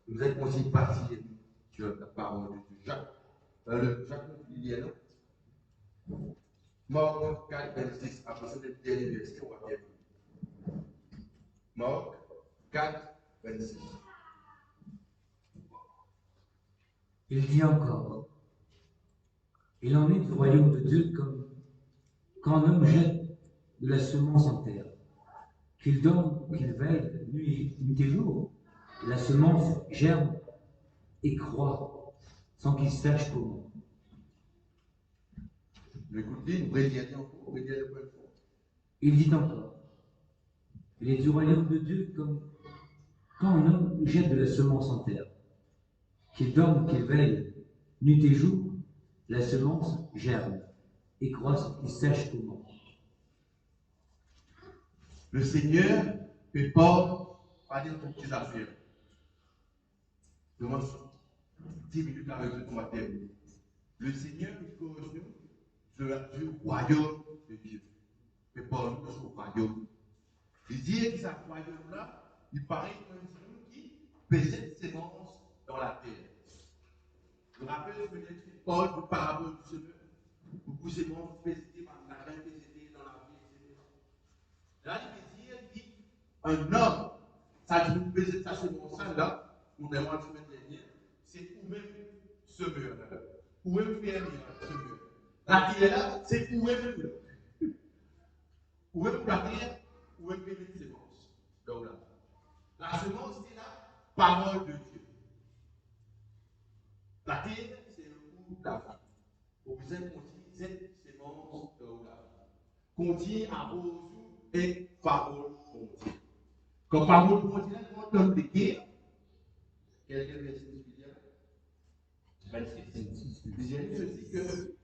Nous êtes aussi partis sur la parole de Dieu. Jacques, il y a là. Marc 4, 26, après ça, le dernier verset, on va bien. Marc 4, 26. Il dit encore, il en est du royaume de Dieu comme quand un homme jette de la semence en terre, qu'il dorme, qu'il veille nuit et jour, la semence germe et croît sans qu'il sache comment. Écoutez, vous pouvez dire encore, vous pouvez dire le point de vue. Il dit encore, il est du royaume de Dieu comme quand un homme jette de la semence en terre, qu'il dorme, qu'il veille nuit et jour, la semence germe et croît sans qu'il sache comment. Le Seigneur ne peut pas dire toutes tes affaires. Demande 10 minutes avec le matin. Le Seigneur il cause nous du royaume de Dieu. Mais pas nous de son royaume. Il dit que ce royaume-là, il paraît comme un homme qui pesait de sémences dans la terre. Je me rappelle ce que dit Paul du parabole du semeur. Beaucoup de sémences pesées dans la terre, pesées dans la vie, etc. Là, il veut dire qu'un homme, ça dit nous peser sa semence-là, on demande la semaine dernière, c'est vous-même semeur. Vous-même fermier, semeur. La terre là, c'est vous-même. Vous-même la terre, vous-même peser de sémences. Donc là, la semence, c'est la parole de Dieu. La terre, c'est le coup de la vie. Vous avez continué cette sémence de la vie. Continue à rose et parole pour Dieu. Quand parole pour Dieu, on donne des guerres. Quel verset il dit là? 26. Il dit ceci que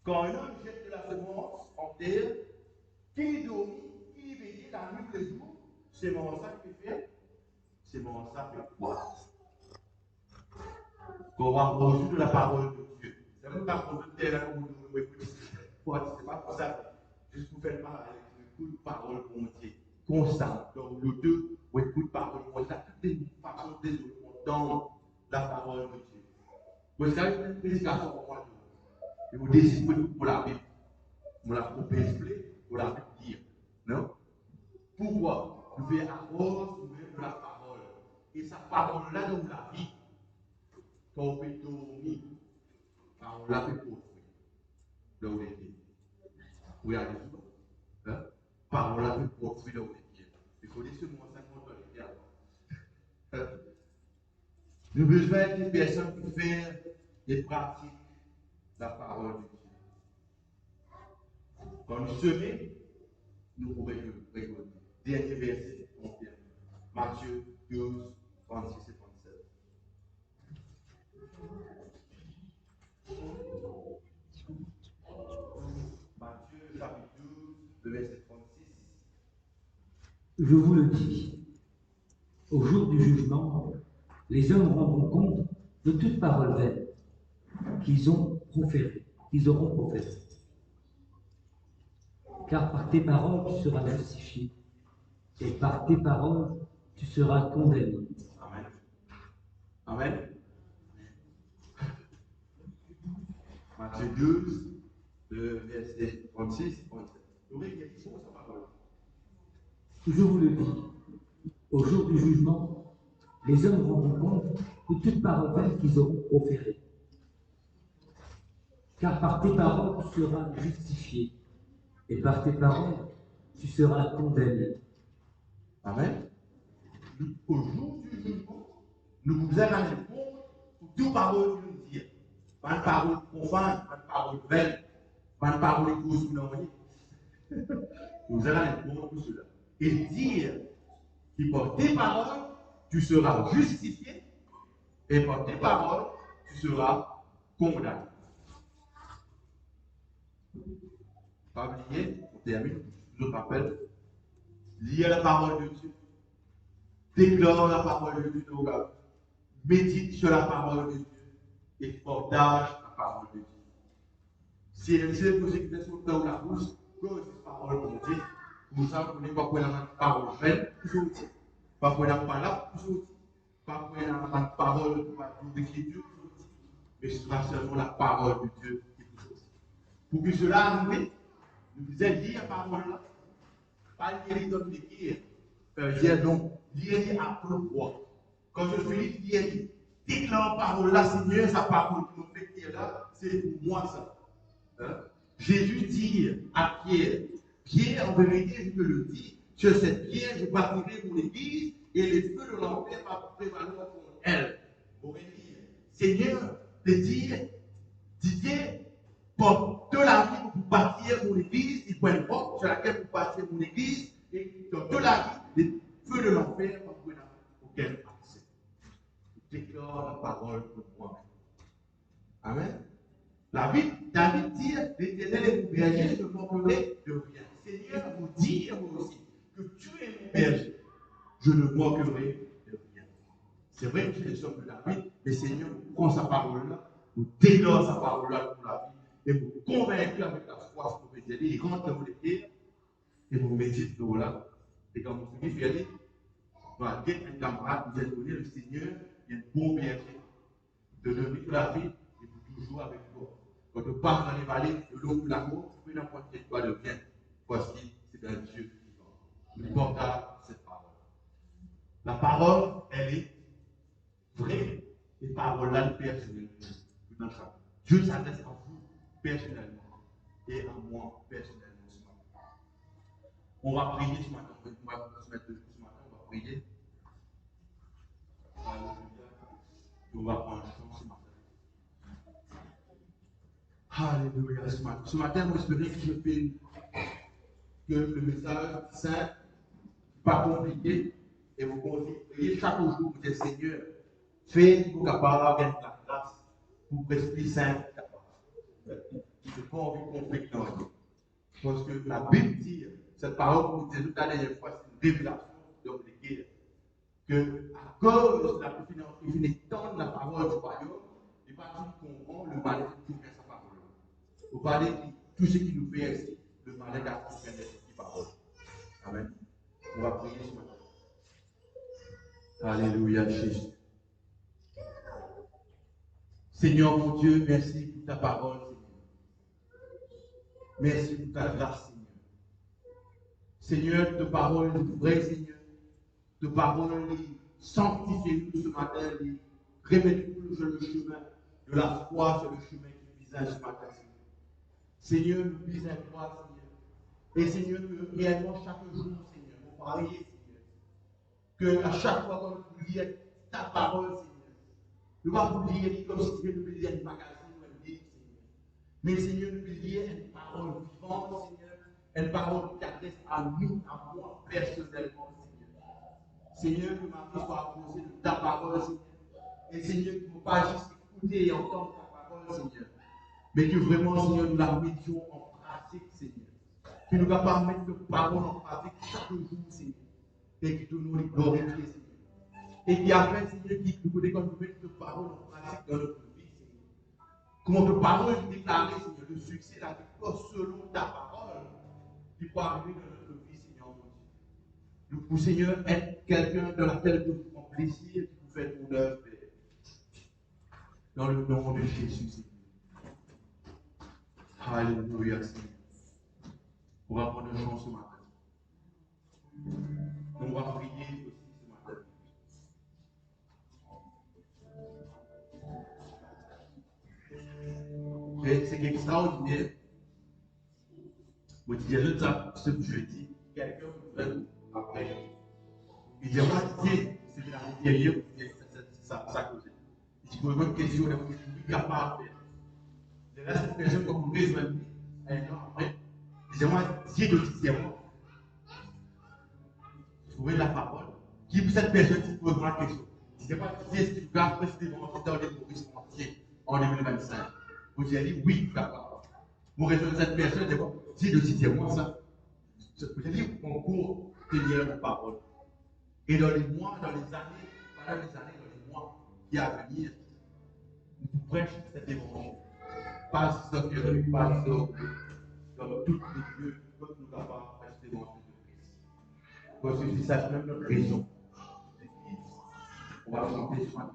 quand un homme jette de la semence en terre, qui dormit, qui veillait la nuit et le jour, c'est mon ça qui fait, c'est mon ça qui fait quoi? Qu'on va reçu de la parole de Dieu. C'est même pas pour le terrain où nous écoutons. C'est pas pour ça. Juste pour faire mal avec le coup de parole pour Dieu. Constant. Donc le deux, ou écoute parole pour Dieu. Toutes les façons de Dieu dans la parole de Dieu. Vous savez, une prédication pour moi. Et vous décidez pour la Bible. Pour la prophétie, pour la Bible dire. Non? Pourquoi? Nous faisons arrose nous-mêmes de la parole. Et sa parole-là dans la vie. Quand on peut dormir, on l'a fait construire. Là où il était. Oui, allez souvent. Hein? Par on l'a fait construire là où il était. Il faut dire ce mot 50 ans il y a. Nous avons besoin des personnes qui font des pratiques la parole de Dieu. Quand nous semons, nous pouvons récolter. Dernier verset, on termine. Matthieu 12, 36 et 37. Matthieu chapitre 12, le verset 36. Je vous le dis, au jour du jugement, les hommes rendront compte de toute parole vaine qu'ils auront proférée. Car par tes paroles, tu seras justifié, et par tes paroles, tu seras condamné. Amen. Amen. Matthieu 12, le verset 36 et 37. Vous voyez, il y a sa parole. Je vous le dis, au jour du jugement, les hommes rendront compte de toute parole vaine qu'ils auront proférée. Car par tes paroles, tu seras justifié, et par tes paroles, tu seras condamné. Amen. Au jour du jugement, nous vous allons répondre pour toute parole que nous dire. Pas de parole profane, pas de parole vaine, pas de parole cause ou non. Nous allons répondre pour cela. Et dire que par tes paroles, tu seras justifié, et par tes paroles, tu seras condamné. Pas oublier, on termine, je vous rappelle, lire la parole de Dieu, déclare la parole de Dieu dans la vie, médite sur la parole de Dieu et partage la parole de Dieu. Si elle sait que j'ai fait son temps ou la bouche, que cette parole de Dieu, nous savons qu'on n'est pas pour la parole vaine, toujours dit. Pas pour la parole, toujours dit. Pas pour la parole d'écriture, toujours dit. Mais ce sera seulement la parole de Dieu qui est toujours dit. Pour que cela arrive, nous vous allons lire la parole là. Pas lire comme l'écrire. Dire donc, lire à tout droit. Quand je finis de lire, déclare parole là, Seigneur, sa parole qui nous fait lire là, c'est pour moi ça. Hein? Jésus dit à Pierre, Pierre, en vérité, je te le dis, sur cette pierre, je bâtirai mon église et les feux de l'enfer va prévaloir contre elle. Vous pouvez dire, Seigneur, te dire, Didier, pour toute la vie, vous bâtir mon église, il faut une porte sur laquelle vous bâtir mon église, et dans toute la vie, les feux de l'enfer vont prévaloir auquel accès. Je déclare la parole pour moi. Amen. David dit, l'Éternel est mon berger, je ne manquerai de rien. Seigneur, vous dire moi aussi que tu es mon berger, je ne manquerai de rien. C'est vrai que c'est les sommes de David, mais Seigneur, vous prend sa parole-là, vous déclare sa parole-là pour la vie, et vous convaincre avec la foi, ce que vous pouvez dire, il rentre dans vos écrits, et vous méditez là. Et quand vous finissez, vous allez, voilà, un camarade, vous êtes donné, le Seigneur, il est un bon berger, de donner la vie, et vous toujours avec toi. Quand on passe dans les vallées de l'eau ou l'amour, peu n'importe quel quoi devient. Voici, c'est un Dieu vivant. Nous portons cette parole. La parole, elle est vraie. Et parole-là, personnellement. Dieu s'adresse à vous personnellement et à moi personnellement ce matin. On va prier ce matin. On va se mettre debout ce matin. On va prier. Alléluia. Et on va prendre un chant ce matin. Alléluia, ce matin. Ce matin, moi, j'espère que je fais que le message simple, pas compliqué, et vous priez chaque jour, vous dites Seigneur, fais pour capable de la grâce pour l'Esprit Saint capable. Je n'ai pas envie qu'on fait dans rien. Parce que la Bible dit, cette parole que vous dites tout à l'heure, des fois, c'est une révélation d'obligé, que à cause de la finesse tendre la parole du royaume, il va dire qu'on rend le malin qui fait sa parole. Vous parlez de tout ce qui nous fait ici, le malin qui a fait cette parole. Amen. On va prier ce matin. Alléluia, Jésus. Seigneur mon Dieu, merci pour ta parole, Seigneur. Merci pour ta grâce, Seigneur. Seigneur, ta parole est vraie, Seigneur. Ta parole est sanctifiée-nous ce matin, remets-nous sur le chemin de la foi, sur le chemin qui visage ce matin, Seigneur. Seigneur, nous visons toi, Seigneur. Et Seigneur, que réellement chaque jour, Seigneur, nous prions, Seigneur, que à chaque fois qu'on nous lit ta parole, Seigneur, nous ne pouvons pas lire comme si nous lire un magazine ou un livre, Seigneur. Mais Seigneur, nous lire une parole vivante, Seigneur, une parole qui adresse à nous, à moi, personnellement, Seigneur. Seigneur, que ma vie soit apposée de ta parole, Seigneur. Et Seigneur, que ne pas juste écouter et entendre ta parole, Seigneur, mais que vraiment, Seigneur, nous la mettions en pratique, Seigneur. Que nous ne pas mettre nos paroles en pratique chaque jour, Seigneur. Et que nous les glorifions, Seigneur. Et qui après, Seigneur, qui nous connaît comme nous mettons nos paroles en pratique dans notre vie, Seigneur. Comment nos paroles déclarer, Seigneur, le succès, la victoire selon ta parole, qui peut arriver dans notre vie, Seigneur, mon Dieu. Nous pouvons, Seigneur, être quelqu'un dans laquelle nous pouvons plaisir, qui peut faire ton œuvre, dans le nom de Jésus, Seigneur. Alléluia, Seigneur. On va prendre un chant ce matin. On va prier aussi ce matin. C'est extraordinaire. Moi, je dis ça ce jeudi, quelqu'un me fait après. Il dit, moi, c'est la guerrière, ça cause. Il dit, pour une question, il est capable de faire. De là, cette personne, comme besoin de un an après, il dit, moi, Dieu de discernement. Trouver la parole, qui pour cette personne qui pose la question. Il dit, moi, Dieu, si tu gardes précisément dans les Maurice entier en 2025. Vous dites, oui, capable. Vous répondez à cette personne, c'est bon, Dieu de discernement, ça. Vous allez concours tenir vos paroles. Et dans les mois, dans les années, dans les mois qui à venir, nous prêchons cette évangile. Pas dans le pas dans tous les lieux, comme nous avons prêché l'évangile de Christ. Parce que c'est ça même notre raison. On va chanter ce matin.